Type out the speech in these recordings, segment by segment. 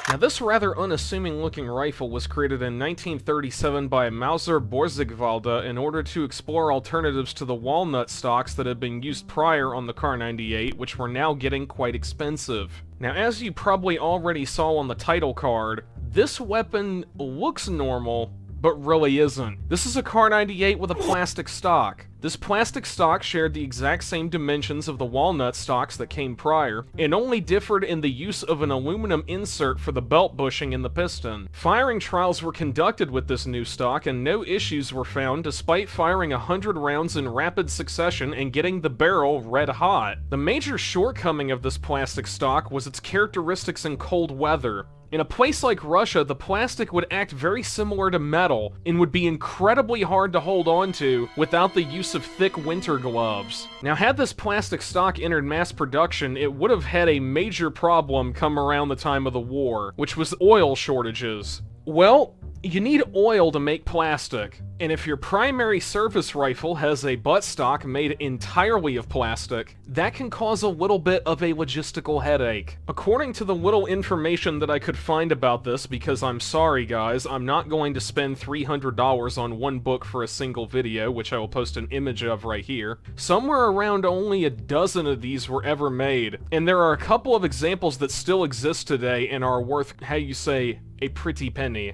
Now, this rather unassuming-looking rifle was created in 1937 by Mauser Borsigwalde in order to explore alternatives to the walnut stocks that had been used prior on the Kar-98, which were now getting quite expensive. Now, as you probably already saw on the title card, this weapon looks normal, but really isn't. This is a Kar-98 with a plastic stock. This plastic stock shared the exact same dimensions of the walnut stocks that came prior, and only differed in the use of an aluminum insert for the belt bushing in the piston. Firing trials were conducted with this new stock, and no issues were found despite firing 100 rounds in rapid succession and getting the barrel red hot. The major shortcoming of this plastic stock was its characteristics in cold weather. In a place like Russia, the plastic would act very similar to metal, and would be incredibly hard to hold on to without the use of thick winter gloves. Now, had this plastic stock entered mass production, it would have had a major problem come around the time of the war, which was oil shortages. Well, you need oil to make plastic, and if your primary service rifle has a buttstock made entirely of plastic, that can cause a little bit of a logistical headache. According to the little information that I could find about this, because I'm sorry guys, I'm not going to spend $300 on one book for a single video, which I will post an image of right here, somewhere around only a dozen of these were ever made, and there are a couple of examples that still exist today and are worth, how you say, a pretty penny.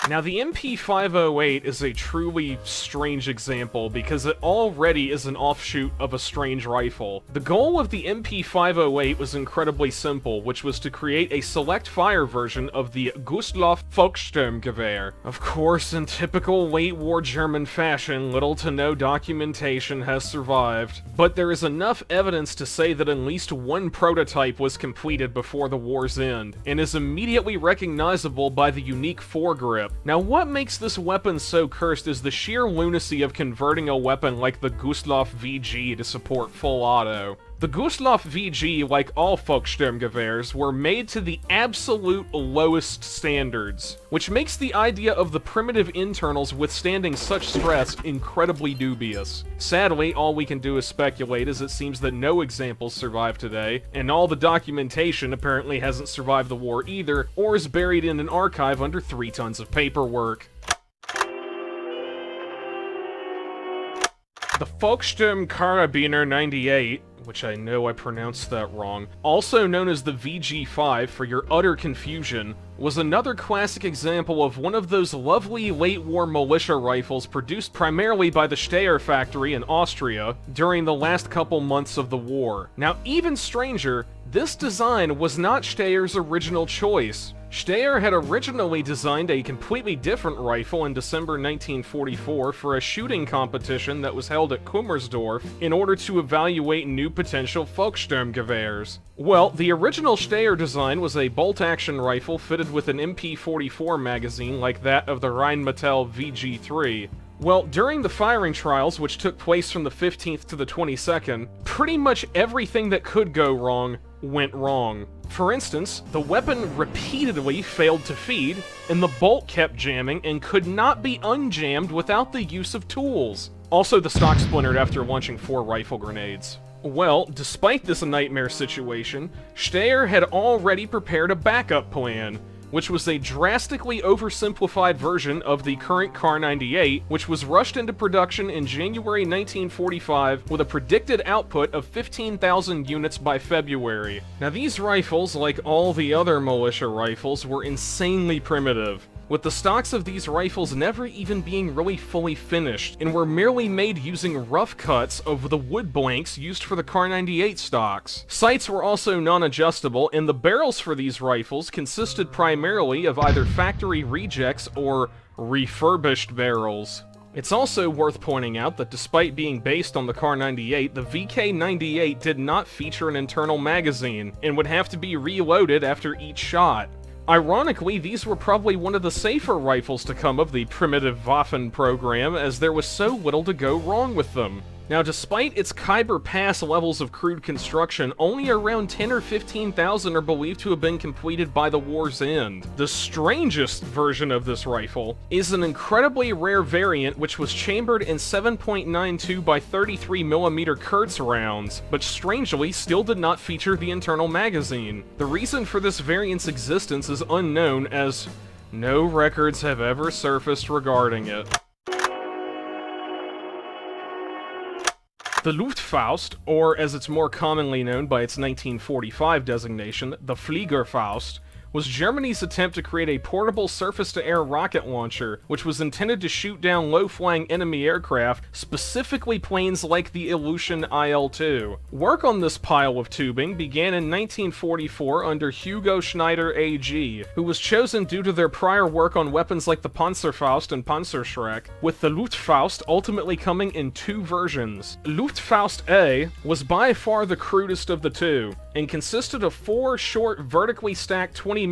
Now, the MP508 is a truly strange example because it already is an offshoot of a strange rifle. The goal of the MP508 was incredibly simple, which was to create a select fire version of the Gustav Volkssturmgewehr. Of course, in typical late war German fashion, little to no documentation has survived, but there is enough evidence to say that at least one prototype was completed before the war's end, and is immediately recognizable by the unique foregrip. Now, what makes this weapon so cursed is the sheer lunacy of converting a weapon like the Gustav VG to support full auto. The Gustav VG, like all Volkssturmgewehrs, were made to the absolute lowest standards, which makes the idea of the primitive internals withstanding such stress incredibly dubious. Sadly, all we can do is speculate, as it seems that no examples survive today, and all the documentation apparently hasn't survived the war either, or is buried in an archive under 3 tons of paperwork. The Volkskarabiner 98, which I know I pronounced that wrong, also known as the VG5 for your utter confusion, was another classic example of one of those lovely late-war militia rifles produced primarily by the Steyr factory in Austria during the last couple months of the war. Now, even stranger, this design was not Steyr's original choice. Steyr had originally designed a completely different rifle in December 1944 for a shooting competition that was held at Kummersdorf in order to evaluate new potential Volkssturmgewehrs. Well, the original Steyr design was a bolt-action rifle fitted with an MP44 magazine like that of the Rheinmetall VG3. Well, during the firing trials, which took place from the 15th to the 22nd, pretty much everything that could go wrong went wrong. For instance, the weapon repeatedly failed to feed, and the bolt kept jamming and could not be unjammed without the use of tools. Also, the stock splintered after launching 4 rifle grenades. Well, despite this nightmare situation, Steyr had already prepared a backup plan, which was a drastically oversimplified version of the current Kar-98, which was rushed into production in January 1945 with a predicted output of 15,000 units by February. Now, these rifles, like all the other militia rifles, were insanely primitive, with the stocks of these rifles never even being really fully finished, and were merely made using rough cuts of the wood blanks used for the Kar-98 stocks. Sights were also non-adjustable, and the barrels for these rifles consisted primarily of either factory rejects or refurbished barrels. It's also worth pointing out that despite being based on the Kar-98, the VK-98 did not feature an internal magazine, and would have to be reloaded after each shot. Ironically, these were probably one of the safer rifles to come of the primitive Waffen program, as there was so little to go wrong with them. Now, despite its Khyber Pass levels of crude construction, only around 10 or 15,000 are believed to have been completed by the war's end. The strangest version of this rifle is an incredibly rare variant which was chambered in 7.92 by 33mm Kurtz rounds, but strangely still did not feature the internal magazine. The reason for this variant's existence is unknown, as no records have ever surfaced regarding it. The Luftfaust, or as it's more commonly known by its 1945 designation, the Fliegerfaust, was Germany's attempt to create a portable surface-to-air rocket launcher, which was intended to shoot down low-flying enemy aircraft, specifically planes like the Ilyushin IL-2. Work on this pile of tubing began in 1944 under Hugo Schneider AG, who was chosen due to their prior work on weapons like the Panzerfaust and Panzerschreck, with the Luftfaust ultimately coming in two versions. Luftfaust A was by far the crudest of the two, and consisted of four short, vertically stacked 20mm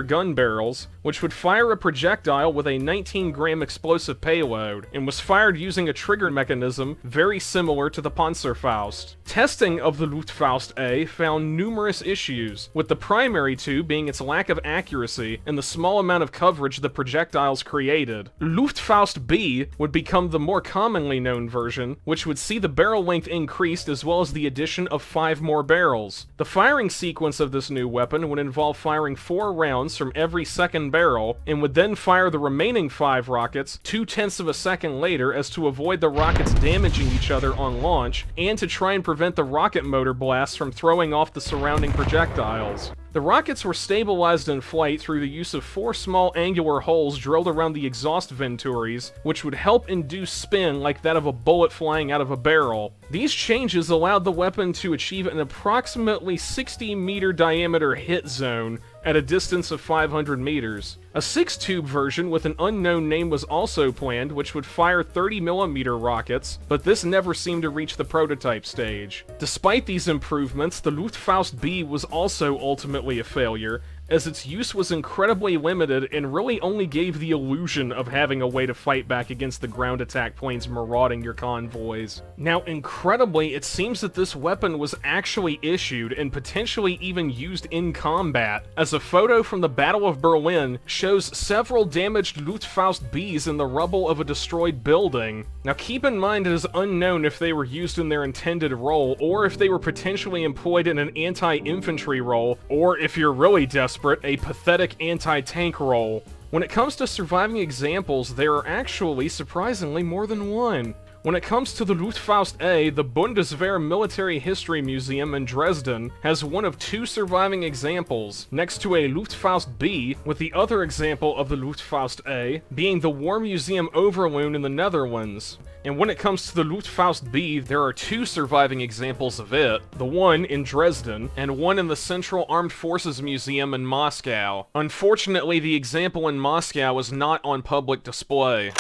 gun barrels, which would fire a projectile with a 19-gram explosive payload, and was fired using a trigger mechanism very similar to the Panzerfaust. Testing of the Luftfaust A found numerous issues, with the primary two being its lack of accuracy and the small amount of coverage the projectiles created. Luftfaust B would become the more commonly known version, which would see the barrel length increased as well as the addition of 5 more barrels. The firing sequence of this new weapon would involve firing 4 rounds from every second barrel, and would then fire the remaining 5 rockets 0.2 of a second later as to avoid the rockets damaging each other on launch, and to try and prevent the rocket motor blasts from throwing off the surrounding projectiles. The rockets were stabilized in flight through the use of 4 small angular holes drilled around the exhaust venturis, which would help induce spin like that of a bullet flying out of a barrel. These changes allowed the weapon to achieve an approximately 60-meter diameter hit zone at a distance of 500 meters. A 6-tube version with an unknown name was also planned, which would fire 30mm rockets, but this never seemed to reach the prototype stage. Despite these improvements, the Luftfaust B was also ultimately a failure, as its use was incredibly limited and really only gave the illusion of having a way to fight back against the ground attack planes marauding your convoys. Now, incredibly, it seems that this weapon was actually issued and potentially even used in combat, as a photo from the Battle of Berlin shows several damaged Luftfaust Bs in the rubble of a destroyed building. Now, keep in mind it is unknown if they were used in their intended role, or if they were potentially employed in an anti-infantry role, or if you're really desperate, a pathetic anti-tank role. When it comes to surviving examples, there are actually, surprisingly, more than one. When it comes to the Luftfaust A, the Bundeswehr Military History Museum in Dresden has one of 2 surviving examples, next to a Luftfaust B, with the other example of the Luftfaust A being the War Museum Overloon in the Netherlands. And when it comes to the Luftfaust B, there are 2 surviving examples of it, the one in Dresden, and one in the Central Armed Forces Museum in Moscow. Unfortunately, the example in Moscow is not on public display.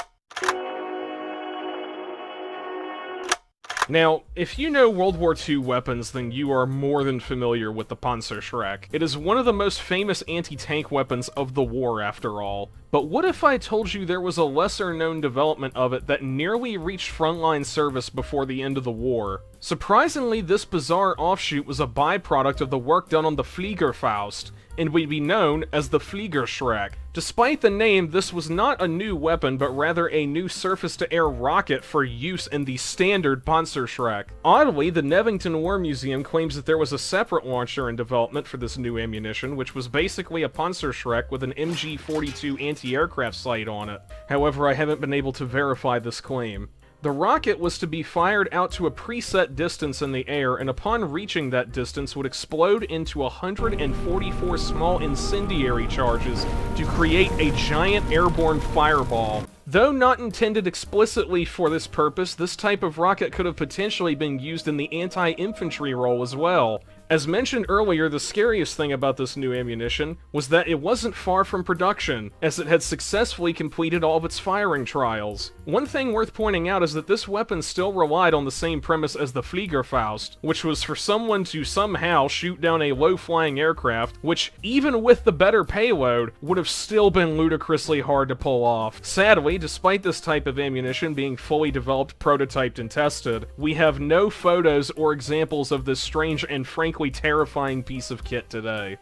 Now, if you know World War II weapons, then you are more than familiar with the Panzerschreck. It is one of the most famous anti-tank weapons of the war, after all. But what if I told you there was a lesser-known development of it that nearly reached frontline service before the end of the war? Surprisingly, this bizarre offshoot was a byproduct of the work done on the Fliegerfaust, and would be known as the Fliegerschreck. Despite the name, this was not a new weapon, but rather a new surface-to-air rocket for use in the standard Panzerschreck. Oddly, the Nevington War Museum claims that there was a separate launcher in development for this new ammunition, which was basically a Panzerschreck with an MG-42 anti-aircraft sight on it. However, I haven't been able to verify this claim. The rocket was to be fired out to a preset distance in the air, and upon reaching that distance would explode into 144 small incendiary charges to create a giant airborne fireball. Though not intended explicitly for this purpose, this type of rocket could have potentially been used in the anti-infantry role as well. As mentioned earlier, the scariest thing about this new ammunition was that it wasn't far from production, as it had successfully completed all of its firing trials. One thing worth pointing out is that this weapon still relied on the same premise as the Fliegerfaust, which was for someone to somehow shoot down a low-flying aircraft, which, even with the better payload, would have still been ludicrously hard to pull off. Sadly, Today, despite this type of ammunition being fully developed, prototyped, and tested, we have no photos or examples of this strange and frankly terrifying piece of kit today.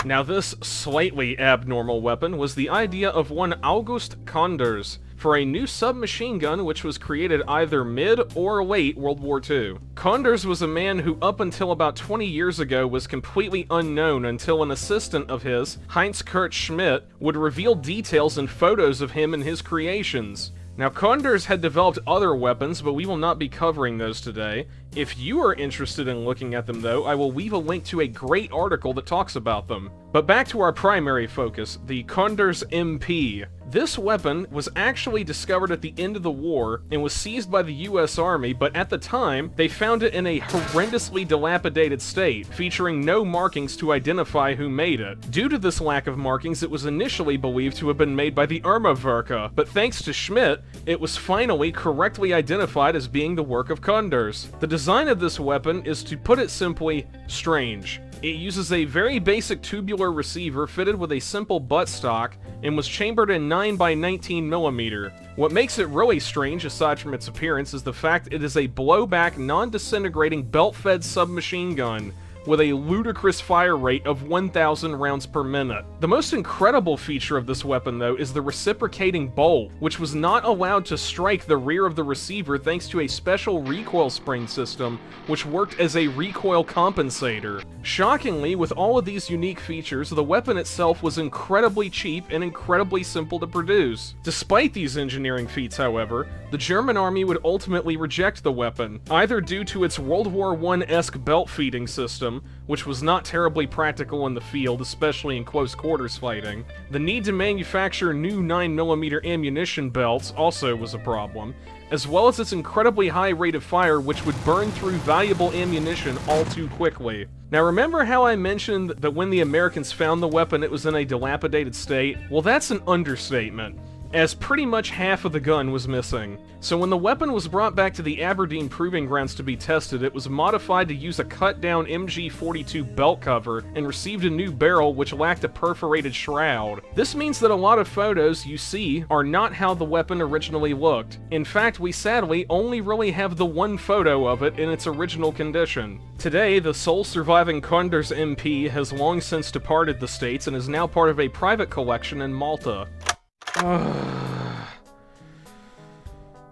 Now this slightly abnormal weapon was the idea of one August Condors for a new submachine gun which was created either mid or late World War II. Condors was a man who up until about 20 years ago was completely unknown until an assistant of his, Heinz-Kurt Schmidt, would reveal details and photos of him and his creations. Now, Condors had developed other weapons, but we will not be covering those today. If you are interested in looking at them, though, I will leave a link to a great article that talks about them. But back to our primary focus, the Condors MP. This weapon was actually discovered at the end of the war and was seized by the US Army, but at the time, they found it in a horrendously dilapidated state, featuring no markings to identify who made it. Due to this lack of markings, it was initially believed to have been made by the Irma-Werke, but thanks to Schmidt, it was finally correctly identified as being the work of Condors. The design of this weapon is, to put it simply, strange. It uses a very basic tubular receiver fitted with a simple buttstock and was chambered in 9x19mm. What makes it really strange, aside from its appearance, is the fact it is a blowback, non-disintegrating, belt-fed submachine gun with a ludicrous fire rate of 1,000 rounds per minute. The most incredible feature of this weapon, though, is the reciprocating bolt, which was not allowed to strike the rear of the receiver thanks to a special recoil spring system, which worked as a recoil compensator. Shockingly, with all of these unique features, the weapon itself was incredibly cheap and incredibly simple to produce. Despite these engineering feats, however, the German army would ultimately reject the weapon, either due to its World War I-esque belt-feeding system, which was not terribly practical in the field, especially in close quarters fighting. The need to manufacture new 9mm ammunition belts also was a problem, as well as its incredibly high rate of fire, which would burn through valuable ammunition all too quickly. Now, remember how I mentioned that when the Americans found the weapon it was in a dilapidated state? Well, that's an understatement, as pretty much half of the gun was missing. So when the weapon was brought back to the Aberdeen Proving Grounds to be tested, it was modified to use a cut-down MG42 belt cover and received a new barrel which lacked a perforated shroud. This means that a lot of photos you see are not how the weapon originally looked. In fact, we sadly only really have the one photo of it in its original condition. Today, the sole surviving Condors MP has long since departed the States and is now part of a private collection in Malta.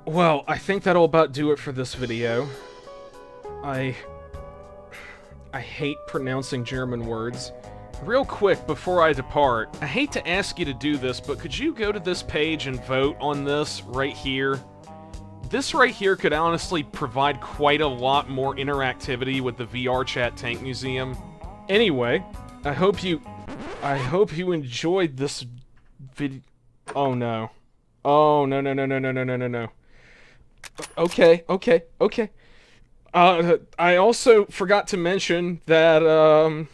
Well, I think that'll about do it for this video. I hate pronouncing German words. Real quick, before I depart, I hate to ask you to do this, but could you go to this page and vote on this right here? This right here could honestly provide quite a lot more interactivity with the VR Chat Tank Museum. Anyway, I hope you enjoyed this video. Oh no. Oh, no. Okay. I also forgot to mention that,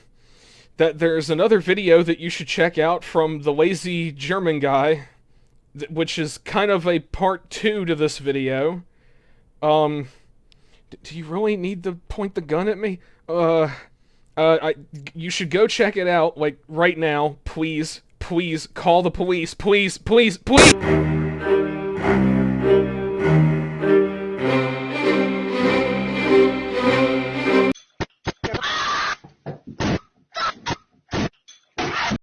that there's another video that you should check out from the lazy German guy, which is kind of a part 2 to this video. Do you really need to point the gun at me? You should go check it out, like, right now, please. Please, call the police, please!